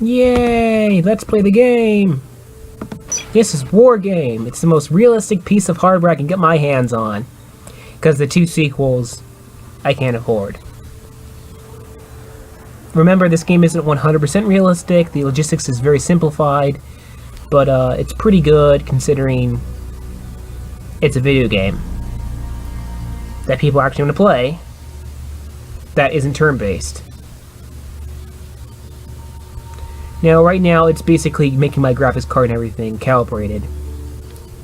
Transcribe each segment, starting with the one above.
Yay! Let's play the game! This is Wargame. It's the most realistic piece of hardware I can get my hands on. Because the 2 sequels, I can't afford. Remember, this game isn't 100% realistic. The logistics is very simplified. But it's pretty good considering it's a video game that people actually want to play that isn't turn-based. Now, right now, it's basically making my graphics card and everything calibrated.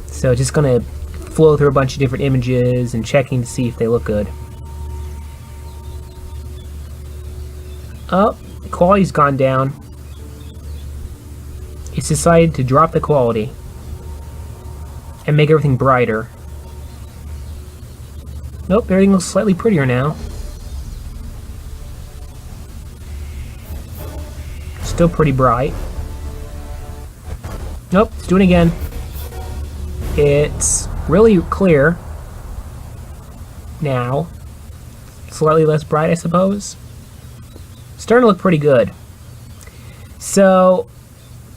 So, just gonna flow through a bunch of different images and checking to see if they look good. Oh, the quality's gone down. It's decided to drop the quality and make everything brighter. Nope, everything looks slightly prettier now. Still pretty bright. Nope, let's do it again. It's really clear now. Slightly less bright, I suppose. Starting to look pretty good. So,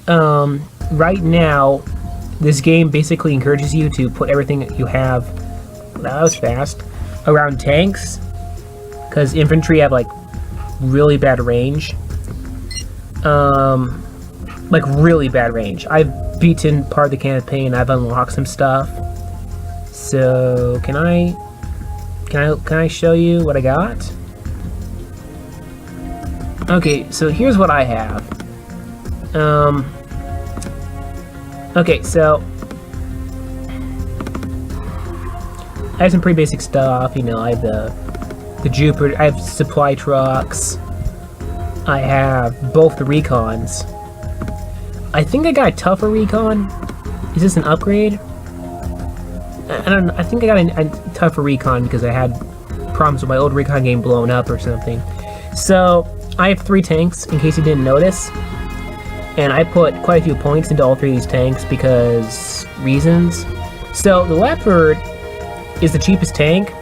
right now, this game basically encourages you to put everything that you have, that was fast, around tanks, because infantry have like really bad range. Like really bad range. I've beaten part of the campaign. I've unlocked some stuff. So can I show you what I got? Okay, so here's what I have. Okay, so I have some pretty basic stuff. You know, I have the Jupiter. I have supply trucks. I have both the recons. I think I got a tougher recon. Is this an upgrade? I don't know. I think I got a tougher recon because I had problems with my old recon game blowing up or something. So I have 3 tanks in case you didn't notice. And I put quite a few points into all 3 of these tanks because reasons. So the Leopard is the cheapest tank.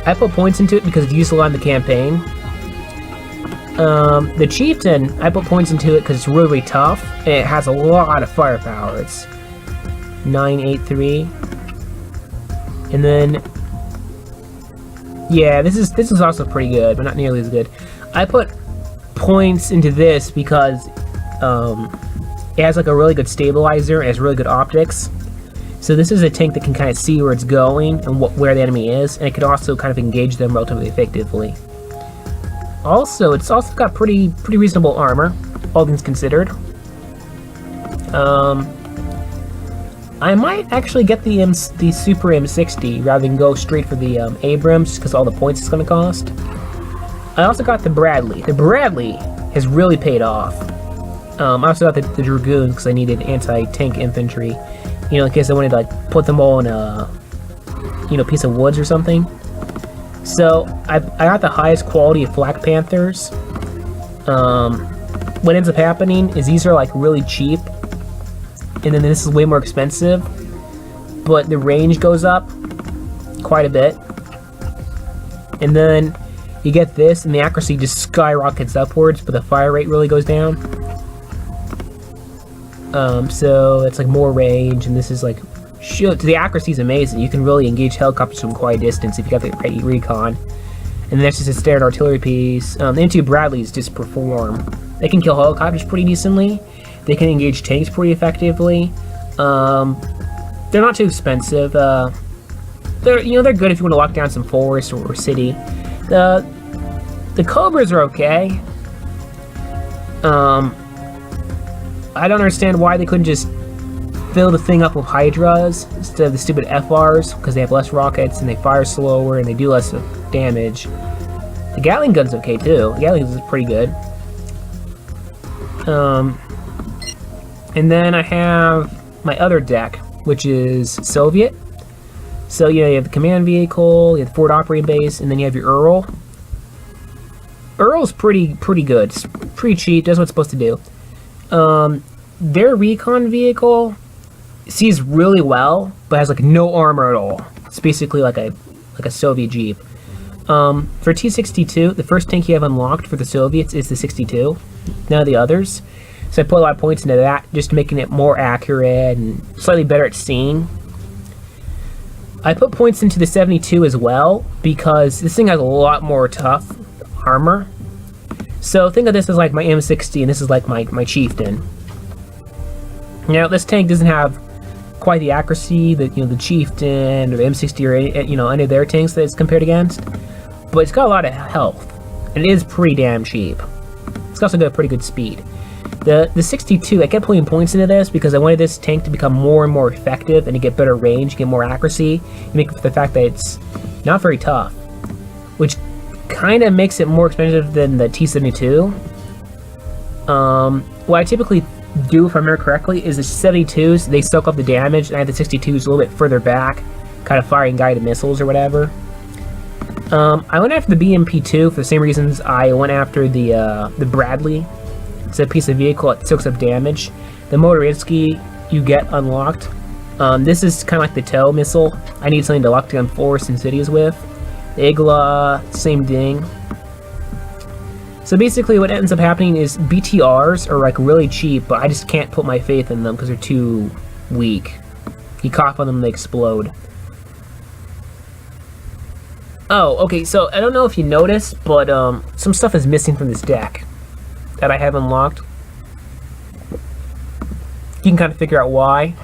I put points into it because it's used a lot in the campaign. The Chieftain, I put points into it because it's really tough, and it has a lot of firepower. It's 983. And then, yeah, this is also pretty good, but not nearly as good. I put points into this because it has like a really good stabilizer, and it has really good optics. So this is a tank that can kind of see where it's going and where the enemy is, and it could also kind of engage them relatively effectively. Also, it's also got pretty reasonable armor, all things considered. I might actually get the Super M60 rather than go straight for the Abrams, because all the points it's going to cost. I also got the Bradley. The Bradley has really paid off. I also got the Dragoons because I needed anti-tank infantry. You know, in case I wanted to like put them all in a piece of woods or something. So, I got the highest quality of Flak Panthers. What ends up happening is these are like really cheap, and then this is way more expensive, but the range goes up quite a bit. And then you get this, and the accuracy just skyrockets upwards, but the fire rate really goes down. So it's like more range, and this is like... Shoot, the accuracy is amazing. You can really engage helicopters from quite a distance if you got the right recon. And then that's just a standard artillery piece. The M2 Bradleys just perform. They can kill helicopters pretty decently. They can engage tanks pretty effectively. They're not too expensive. They're good if you want to lock down some forest or city. The Cobras are okay. I don't understand why they couldn't just fill the thing up with Hydras instead of the stupid FRs, because they have less rockets and they fire slower and they do less damage. The Gatling gun's okay too. The Gatling gun is pretty good. And then I have my other deck, which is Soviet. So you have the command vehicle, you have the forward operating base, and then you have your Earl. Earl's pretty good. It's pretty cheap. Does what it's supposed to do. Their recon vehicle sees really well, but has like no armor at all. It's basically like a Soviet Jeep. For T-62, the first tank you have unlocked for the Soviets is the 62, none of the others. So I put a lot of points into that, just making it more accurate and slightly better at seeing. I put points into the 72 as well, because this thing has a lot more tough armor. So think of this as like my M60, and this is like my Chieftain. Now, this tank doesn't have quite the accuracy that, the Chieftain or the M60 or any of their tanks that it's compared against, but it's got a lot of health, and it is pretty damn cheap. It's also got pretty good speed. The 62, I kept putting points into this because I wanted this tank to become more and more effective and to get better range, get more accuracy, and make up for the fact that it's not very tough, which kind of makes it more expensive than the T-72. What I typically do, if I remember correctly, is the 72s, they soak up the damage, and I have the 62s a little bit further back, kind of firing guided missiles or whatever. I went after the BMP-2 for the same reasons I went after the Bradley. It's a piece of vehicle that soaks up damage. The Motorinsky you get unlocked. This is kind of like the TOW missile. I need something to lock down forests and cities with. The Igla, same thing. So basically what ends up happening is BTRs are like really cheap, but I just can't put my faith in them because they're too weak. You cough on them, they explode. Oh, okay, so I don't know if you noticed, but some stuff is missing from this deck that I have unlocked. You can kind of figure out why.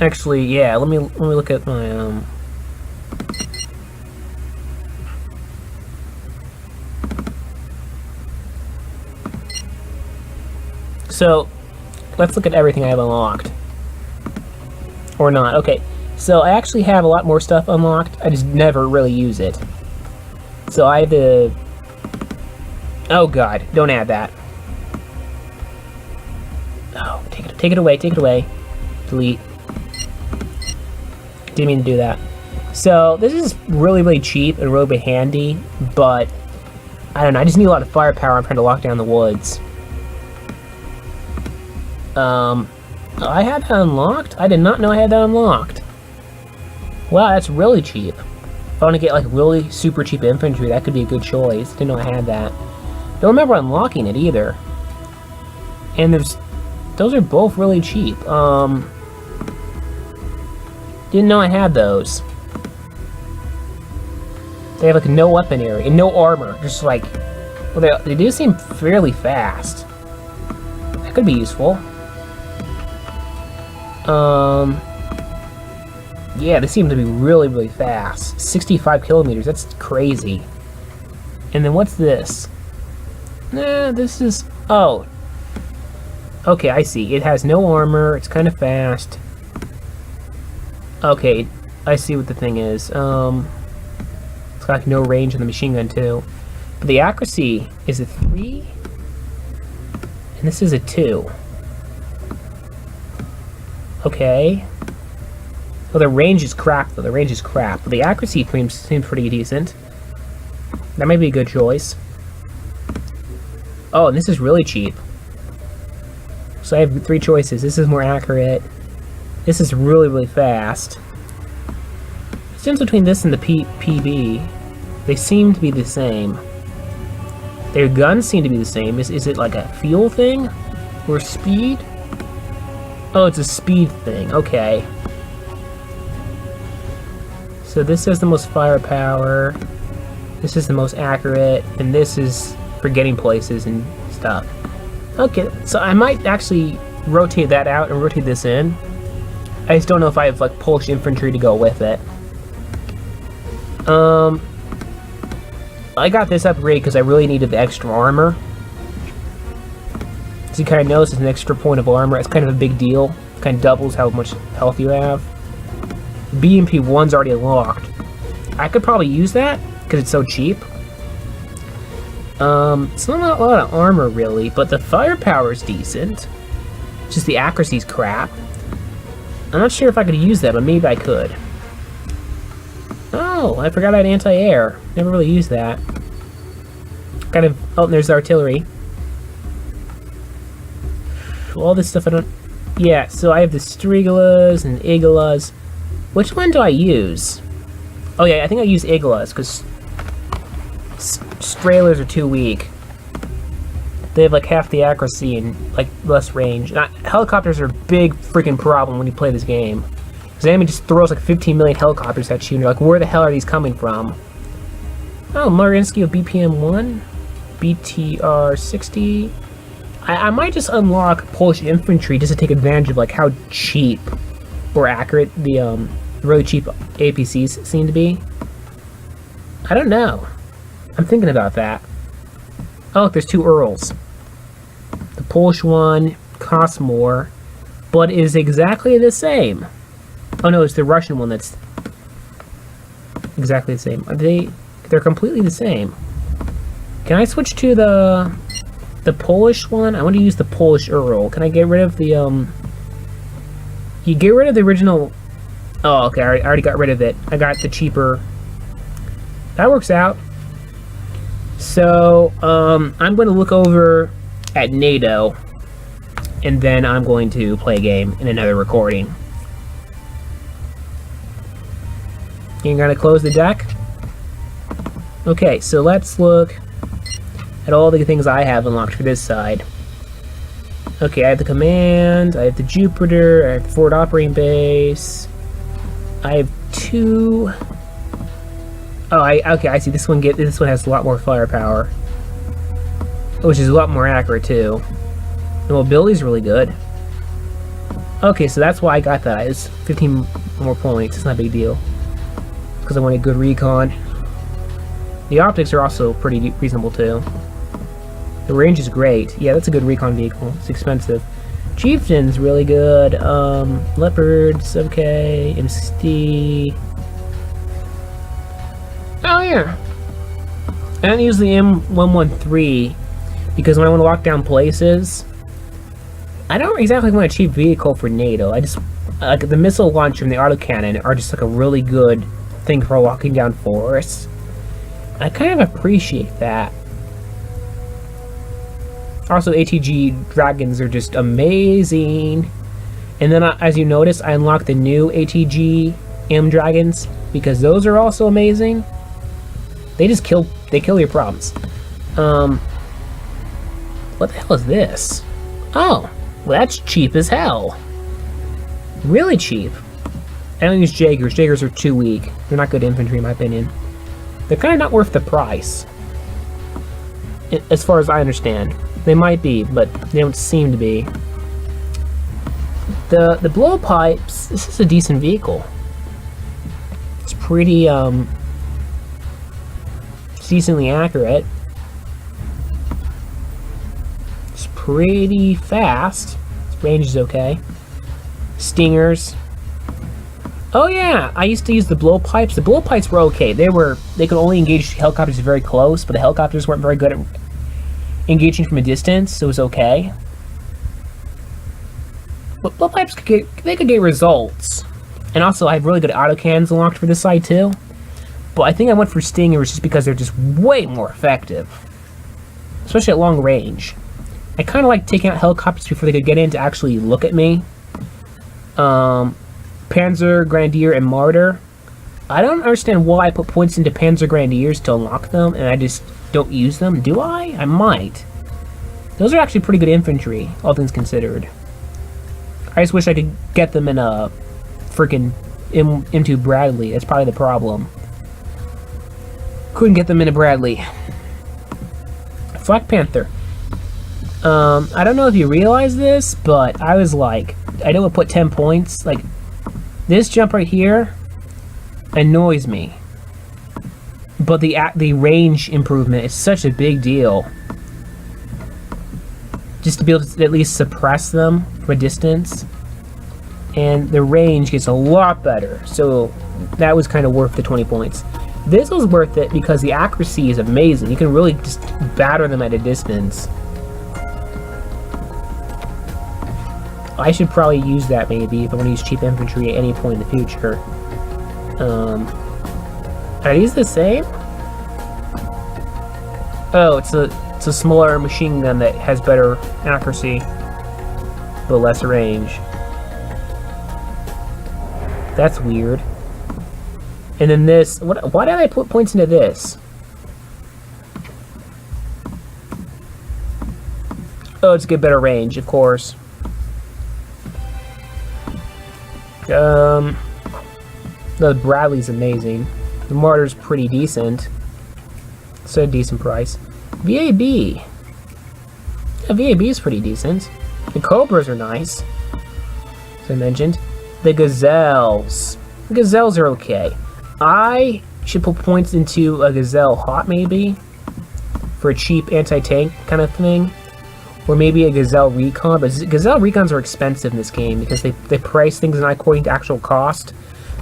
Actually, yeah, let me look at my So, let's look at everything I have unlocked. Or not. Okay, so I actually have a lot more stuff unlocked. I just never really use it. So I have the... Oh god, don't add that. Oh, take it away, take it away. Delete. Didn't mean to do that. So, this is really, really cheap and really handy, but... I don't know, I just need a lot of firepower. I'm trying to lock down the woods. I had that unlocked? I did not know I had that unlocked. Wow, that's really cheap. If I want to get like really super cheap infantry, that could be a good choice. Didn't know I had that. Don't remember unlocking it either. And those are both really cheap. Didn't know I had those. They have like no weapon area and no armor. Just like, well, they do seem fairly fast. That could be useful. Yeah, they seem to be really, really fast. 65 kilometers, that's crazy. And then what's this? Nah, this is... Oh. Okay, I see. It has no armor, it's kind of fast. Okay, I see what the thing is. It's got like no range on the machine gun too. But the accuracy is a 3, and this is a 2. Okay. Well, the range is crap, though. The range is crap. But the accuracy seems pretty decent. That might be a good choice. Oh, and this is really cheap. So I have 3 choices. This is more accurate. This is really, really fast. The difference between this and the PB, they seem to be the same. Their guns seem to be the same. Is it like a fuel thing? Or speed? Oh, it's a speed thing. Okay. So this is the most firepower. This is the most accurate. And this is for getting places and stuff. Okay, so I might actually rotate that out and rotate this in. I just don't know if I have like Polish infantry to go with it. I got this upgrade because I really needed the extra armor. So you kind of notice it's an extra point of armor. It's kind of a big deal. It kind of doubles how much health you have. BMP-1's already unlocked. I could probably use that because it's so cheap. It's not a lot of armor really, but the firepower is decent. Just the accuracy's crap. I'm not sure if I could use that, but maybe I could. Oh, I forgot I had anti-air. Never really used that. Kind of... Oh, and there's the artillery. All this stuff I don't... Yeah, so I have the Strigelas and Iglas. Which one do I use? Oh yeah, I think I use Iglas, because... Strailers are too weak. They have like half the accuracy and like less range. Helicopters are a big freaking problem when you play this game. Because the enemy just throws like 15 million helicopters at you and you're like, where the hell are these coming from? Oh, Marinsky of BPM 1, BTR 60. I might just unlock Polish infantry just to take advantage of like how cheap or accurate the really cheap APCs seem to be. I don't know. I'm thinking about that. Oh, look, there's two Earls. The Polish one costs more, but is exactly the same. Oh no, it's the Russian one that's exactly the same. They're completely the same. Can I switch to the Polish one? I want to use the Polish Earl. Can I get rid of the You get rid of the original. Oh, okay, I already got rid of it. I got the cheaper. That works out. So, I'm going to look over at NATO, and then I'm going to play a game in another recording. You're going to close the deck? Okay, so let's look at all the things I have unlocked for this side. Okay, I have the command, I have the Jupiter, I have the forward operating base. I have two. Oh, okay, I see. This one has a lot more firepower, which is a lot more accurate too. The mobility's really good. Okay, so that's why I got that. It's 15 more points. It's not a big deal because I wanted good recon. The optics are also pretty reasonable too. The range is great. Yeah, that's a good recon vehicle. It's expensive. Chieftain's really good. Leopard's okay. MC. Oh yeah. I don't use the M113 because when I want to lock down places, I don't exactly want a cheap vehicle for NATO. I just like the missile launcher and the autocannon are just like a really good thing for locking down forests. I kind of appreciate that. Also, ATG dragons are just amazing. And then, as you notice, I unlocked the new ATG M dragons because those are also amazing. They just kill your problems. What the hell is this? Oh, well, that's cheap as hell. Really cheap. I don't use Jaegers. Jaegers are too weak. They're not good infantry, in my opinion. They're kind of not worth the price, as far as I understand. They might be, but they don't seem to be. The blowpipes, this is a decent vehicle. It's pretty, it's decently accurate. It's pretty fast. Its range is okay. Stingers. Oh yeah, I used to use the blowpipes. The blowpipes were okay. They could only engage helicopters very close, but the helicopters weren't very good at engaging from a distance, so it was okay. But blowpipes could get results. And also I have really good autocannons unlocked for this side too. But I think I went for Stingers just because they're just way more effective. Especially at long range. I kinda like taking out helicopters before they could get in to actually look at me. Panzer, Grenadier, and Martyr. I don't understand why I put points into Panzer Grenadiers to unlock them, and I just don't use them. Do I? I might. Those are actually pretty good infantry, all things considered. I just wish I could get them in a freaking M2 Bradley. That's probably the problem. Couldn't get them in a Bradley. Black Panther. I don't know if you realize this, but I was like, I know I put 10 points. Like, this jump right here annoys me. But the range improvement is such a big deal. Just to be able to at least suppress them from a distance. And the range gets a lot better. So that was kind of worth the 20 points. This was worth it because the accuracy is amazing. You can really just batter them at a distance. I should probably use that maybe if I want to use cheap infantry at any point in the future. Are these the same? Oh, it's a smaller machine gun that has better accuracy, but less range. That's weird. And then this, why did I put points into this? Oh, it's get better range, of course. The Bradley's amazing. The Martyr's pretty decent. It's a decent price. VAB. Yeah, VAB is pretty decent. The Cobras are nice, as I mentioned. The Gazelles. The Gazelles are okay. I should put points into a Gazelle Hot, maybe, for a cheap anti-tank kind of thing. Or maybe a Gazelle Recon, but Gazelle Recons are expensive in this game because they price things not according to actual cost,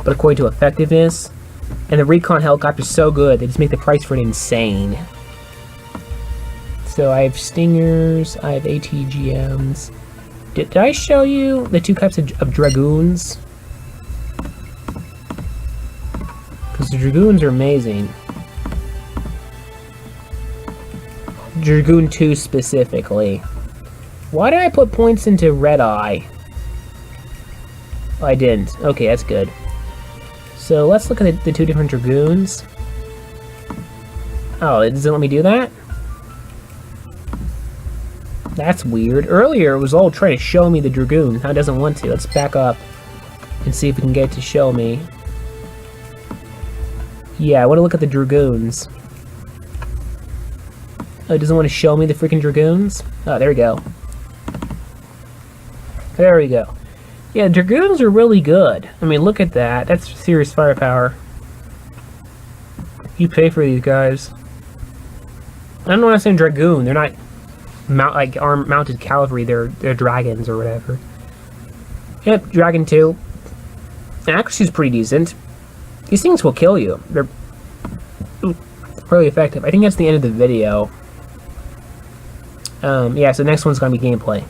but according to effectiveness. And the Recon helicopter's so good, they just make the price for it insane. So I have Stingers, I have ATGMs. Did I show you the two types of Dragoons? Because the Dragoons are amazing. Dragoon 2 specifically. Why did I put points into Red Eye? Oh, I didn't. Okay, that's good. So let's look at the two different Dragoons. Oh, it doesn't let me do that? That's weird. Earlier it was all trying to show me the Dragoon. Now it doesn't want to. Let's back up and see if we can get it to show me. Yeah, I want to look at the Dragoons. Oh, it doesn't want to show me the freaking Dragoons? Oh, there we go. There we go. Yeah, Dragoons are really good. I mean, look at that. That's serious firepower. You pay for these guys. I don't know why I'm saying Dragoon. They're not mounted cavalry. They're dragons or whatever. Yep, Dragon 2. Accuracy's pretty decent. These things will kill you. They're really effective. I think that's the end of the video. Yeah, so the next one's going to be gameplay.